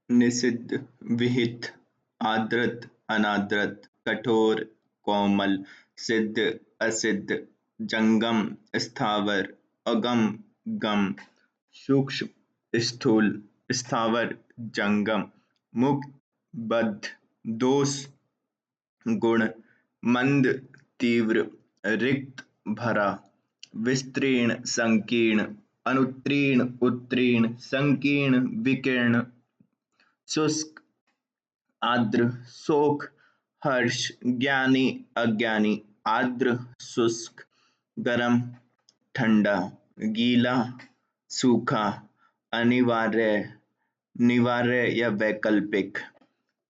निषिद्ध, विहित, आदृत, अनादृत, कठोर, कोमल, सिद्ध, असिद्ध, जंगम, स्थावर, अगम, गम, सूक्ष्म, स्थूल, स्थावर, जंगम, मुक्त, बद्ध, दोष, गुण, मंद, तीव्र, रिक्त, भरा, विस्तीर्ण, संकीर्ण, अनुत्तीर्ण, उत्तीर्ण, संकीर्ण, विकीर्ण, शुष्क, आर्द्र, शोक, हर्ष, ज्ञानी, अज्ञानी, आर्द्र, शुष्क, गर्म, ठंडा, गीला, सूखा, अनिवार्य, निवार्य या वैकल्पिक,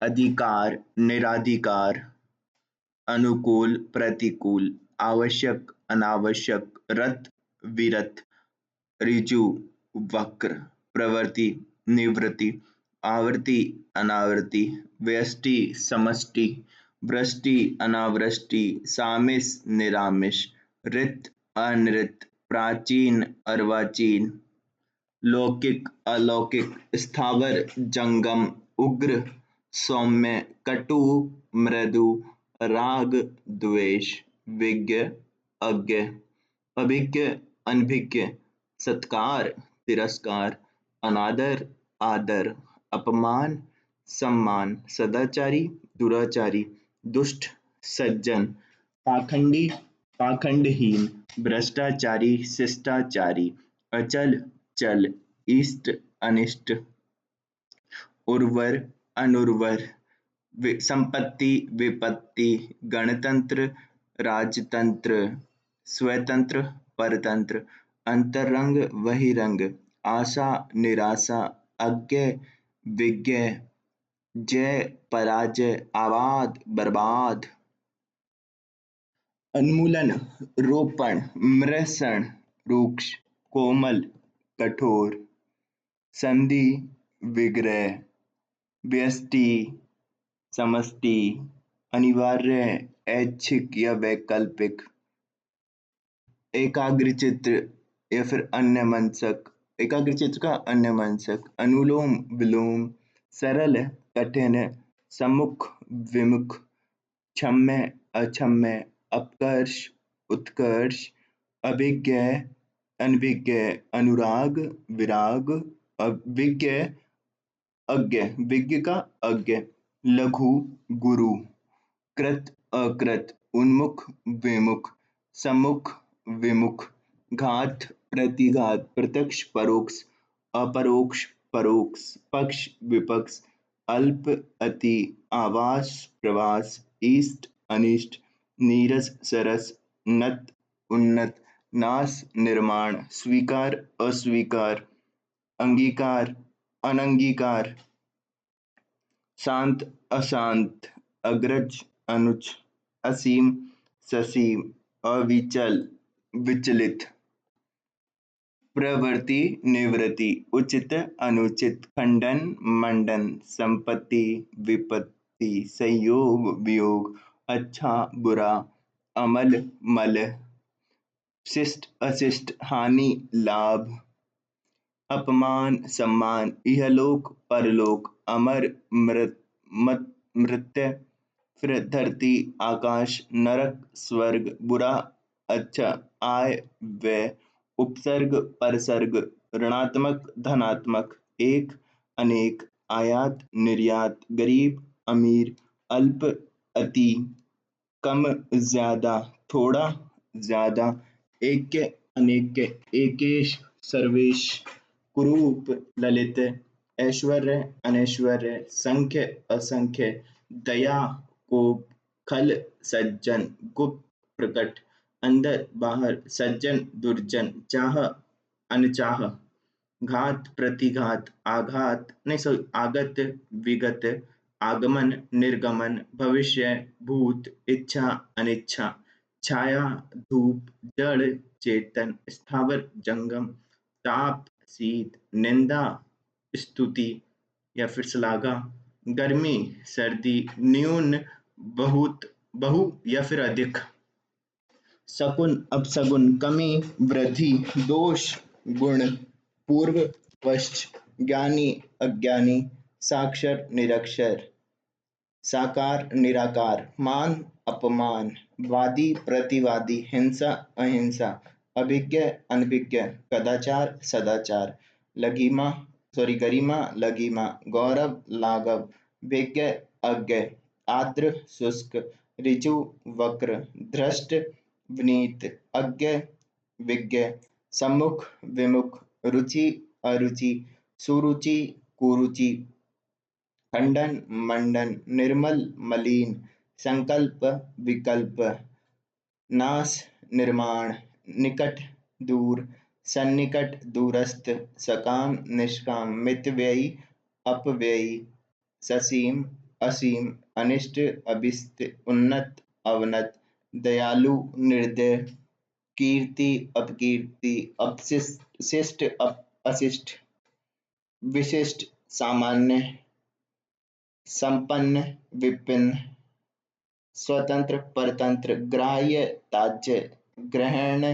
अधिकार, निराधिकार, अनुकूल, प्रतिकूल, आवश्यक, अनावश्यक, रत, विरत, ऋजु, वक्र, प्रवृत्ति, निवृत्ति, आवृत्ति, अनावृत्ति, व्यष्टि, समष्टि, वृष्टि, अनावृष्टि, सामिस, निरामिष, ऋत, अनृत, प्राचीन, अर्वाचीन, लौकिक, अलौकिक, स्थावर, जंगम, उग्र, सौम्य, कटु, मृदु, राग, द्वेष, विज्ञ, अज्ञ, अभिज्ञ, अनभिज्ञ, सत्कार, तिरस्कार, अनादर, आदर, अपमान, सम्मान, सदाचारी, दुराचारी, दुष्ट, सज्जन, पाखंडी, पाखंडहीन, भ्रष्टाचारी, शिष्टाचारी, अचल, चल, इष्ट, अनिष्ट, उर्वर, अनुर्वर, संपत्ति, विपत्ति, गणतंत्र, राजतंत्र, स्वतंत्र, परतंत्र, अंतरंग, बहिरंग, आशा, निराशा, अज्ञ, विज्ञ, जय, पराजय, आबाद, बर्बाद, उन्मूलन, रोपण, मृषण, रुक्ष, कोमल, कठोर, संधि, विग्रह, व्यष्टि, समष्टि, अनिवार्य, ऐच्छिक या वैकल्पिक, एकाग्रचित्त या फिर अन्यमनस्क, एकाग्रचित्त का अन्यमनस्क, अनुलोम विलोम, सरल, कठिन, सम्मुख, विमुख, क्षम्य, अक्षम्य, अपकर्ष, उत्कर्ष, अभिज्ञ, अनभिज्ञ, अनुराग, विराग, विज्ञ, अज्ञ, विज्ञ का अज्ञ, लघु, गुरु, कृत, अकृत, उन्मुख, विमुख, सम्मुख, विमुख, घात, प्रतिघात, प्रत्यक्ष, परोक्ष, अपरोक्ष, परोक्ष, पक्ष, विपक्ष, अल्प, अति, आवास, प्रवास, इष्ट, अनिष्ट, नीरस, सरस, नत, उन्नत, नाश, निर्माण, स्वीकार, अस्वीकार, अंगीकार, अनंगीकार, शांत, अशांत, अग्रज, अनुज, असीम, ससीम, अविचल, विचलित, प्रवृत्ति, निवृत्ति, उचित, अनुचित, खंडन, मंडन, संपत्ति, विपत्ति, संयोग, वियोग, अच्छा, बुरा, अमल, मल, शिष्ट, अशिष्ट, हानि, लाभ, अपमान, सम्मान, इहलोक, परलोक, अमर, मृत्य, फिर धरती, आकाश, नरक, स्वर्ग, बुरा, अच्छा, आय, व्यय, उपसर्ग, परसर्ग, ऋणात्मक, धनात्मक, एक, अनेक, आयात, निर्यात, गरीब, अमीर, अल्प, अति, कम, ज्यादा, थोड़ा, ज्यादा, ऐक्य, अनेक्य, एकेश, सर्वेश, कुरूप, ललित, ऐश्वर्य, अनैश्वर्य, संख्य, असंख्य, दया, कोप, खल, सज्जन, गुप्त, प्रकट, अंदर, बाहर, सज्जन, दुर्जन, चाह, अनचाह, घात, प्रतिघात, आघात, नहीं सॉरी, आगत, विगत, आगमन, निर्गमन, भविष्य, भूत, इच्छा, अनिच्छा, छाया, धूप, जड़, चेतन, स्थावर, जंगम, ताप, शीत, निंदा, स्तुति या फिर श्लाघा, गर्मी, सर्दी, न्यून, बहुत, बहु या फिर अधिक, शकुन, अपशकुन, कमी, वृद्धि, दोष, गुण, पूर्व, पश्च, ज्ञानी, अज्ञानी, साक्षर निरक्षर, साकार निराकार, मान अपमान, वादी प्रतिवादी, हिंसा अहिंसा, अभिज्ञ अनभिज्ञ, कदाचार सदाचार, लघिमा गरिमा लघिमा, गौरव लाघव, विज्ञ अज्ञ, आर्द्र शुष्क, ऋजु वक्र, धृष्ट विनीत, अज्ञ विज्ञ, सम्मुख विमुख, रुचि अरुचि, सुरुचि कुरुचि, खंडन मंडन, निर्मल मलिन, संकल्प विकल्प, नाश निर्माण, निकट दूर, सन्निकट दूरस्थ, सकाम निष्काम, मितव्ययी अपव्ययी, ससीम असीम, अनिष्ट अभिष्ट, उन्नत अवनत, दयालु निर्दय, कीर्ति अपकीर्ति, अपशिष्ट शिष्ट अशिष्ट, विशिष्ट सामान्य, संपन्न विपिन, स्वतंत्र परतंत्र, ग्राह्य त्याज्य, ग्रहण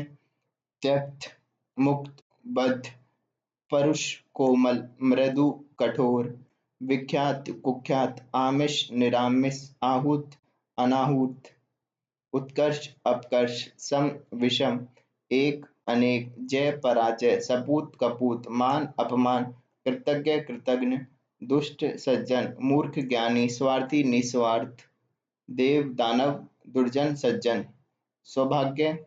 त्यक्त, मुक्त बद्ध, परुष कोमल, मृदु कठोर, विख्यात कुख्यात, आमिष निरामिष, आहूत अनाहूत, उत्कर्ष अपकर्ष, सम विषम, एक अनेक, जय पराजय, सपूत कपूत, मान अपमान, कृतज्ञ कृतघ्न, दुष्ट सज्जन, मूर्ख ज्ञानी, स्वार्थी निस्वार्थ, देव दानव, दुर्जन सज्जन, सौभाग्य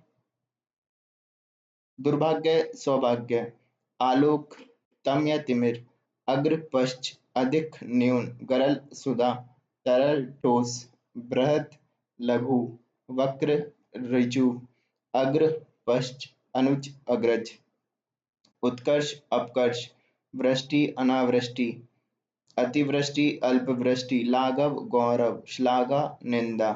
दुर्भाग्य सौभाग्य, आलोक तम या तिमिर, अग्र पश्च, अधिक न्यून, गरल सुधा, तरल ठोस, बृहत लघु, वक्र ऋजु, अग्र पश्च, अनुज अग्रज, उत्कर्ष अपकर्ष, वृष्टि अनावृष्टि, अतिवृष्टि अल्पवृष्टि, लाघव गौरव, श्लाघा निंदा,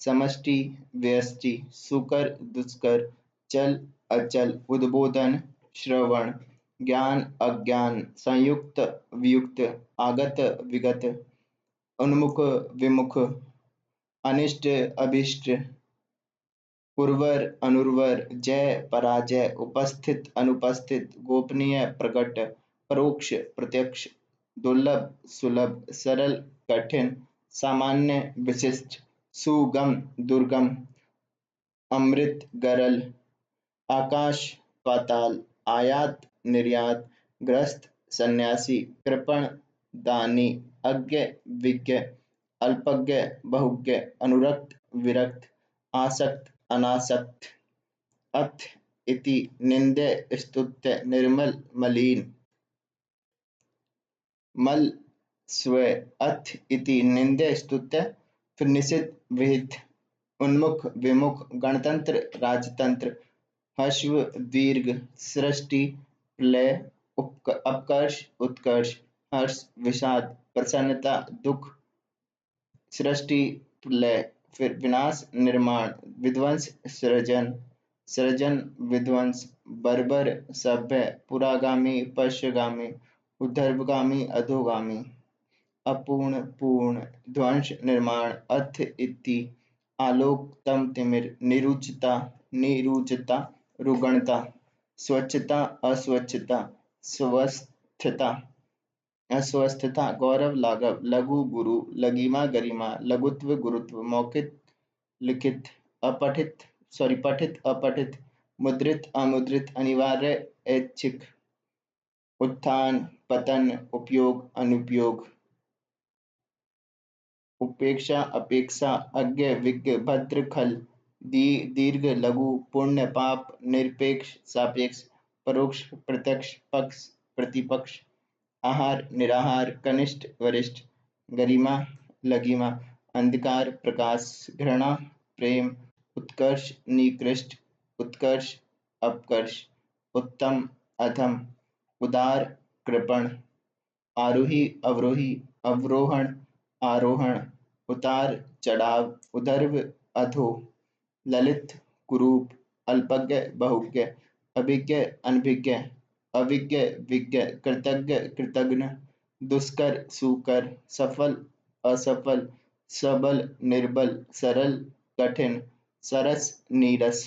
समष्टि व्यष्टि, सुकर दुष्कर, चल अचल, उद्बोधन श्रवण, ज्ञान अज्ञान, संयुक्त वियुक्त, आगत विगत, उन्मुख विमुख, अनिष्ट अभिष्ट, उर्वर अनुर्वर, जय पराजय, उपस्थित अनुपस्थित, गोपनीय प्रकट, परोक्ष प्रत्यक्ष, दुर्लभ सुलभ, सरल कठिन, सामान्य विशिष्ट, सुगम दुर्गम, अमृत गरल, आकाश पाताल, आयात निर्यात, ग्रस्त सन्यासी, कृपण दानी, अज्ञ विज्ञ, अल्पज्ञ बहुज्ञ, अनुरक्त विरक्त, आसक्त अनासक्त, अथ इति निंद्य स्तुत्य, निर्मल मलिन, मल स्व, अथ इति निंद्य स्तुत्य, फिर निषिद्ध विहित, उन्मुख विमुख, गणतंत्र राजतंत्र, हश्व दीर्घ, सृष्टि प्रलय, अपकर्ष उत्कर्ष, हर्ष विषाद, प्रसन्नता दुख, सृष्टि प्रलय, फिर विनाश निर्माण, विध्वंस सृजन, सृजन विध्वंस, बर्बर सभ्य, पुरागामी पश्यगामी, ऊर्ध्वगामी अधोगामी, अपूर्ण पूर्ण, ध्वंस निर्माण, अथ इति, आलोक तम तिमिर, निरुचता निरुचता, रुगणता, स्वच्छता अस्वच्छता, स्वस्थता अस्वस्थता, गौरव लाघव, लघु गुरु, लघिमा गरिमा, लघुत्व गुरुत्व, मौखिक लिखित, अपठित पठित अपठित, मुद्रित अमुद्रित, अनिवार्य ऐच्छिक, उत्थान पतन, उपयोग अनुपयोग, उपेक्षा अपेक्षा, अज्ञ विज्ञ, भद्र खल, दीर्घ लघु, पुण्य पाप, निरपेक्ष सापेक्ष, परोक्ष प्रत्यक्ष, पक्ष प्रतिपक्ष, आहार निराहार, कनिष्ठ वरिष्ठ, गरिमा लघिमा, अंधकार प्रकाश, घृणा प्रेम, उत्कर्ष निकृष्ट, उत्कर्ष अपकर्ष, उत्तम अधम, उदार कृपण, आरोही अवरोही, अवरोहण आरोहण, उतार चढ़ाव, उधर्व अधो, ललित कुरूप, अल्पज्ञ बहुज्ञ, अभिज्ञ अनभिज्ञ, अविज्ञ विज्ञ, कृतज्ञ कृतघ्न, दुष्कर सुकर, सफल असफल, सबल निर्बल, सरल कठिन, सरस नीरस।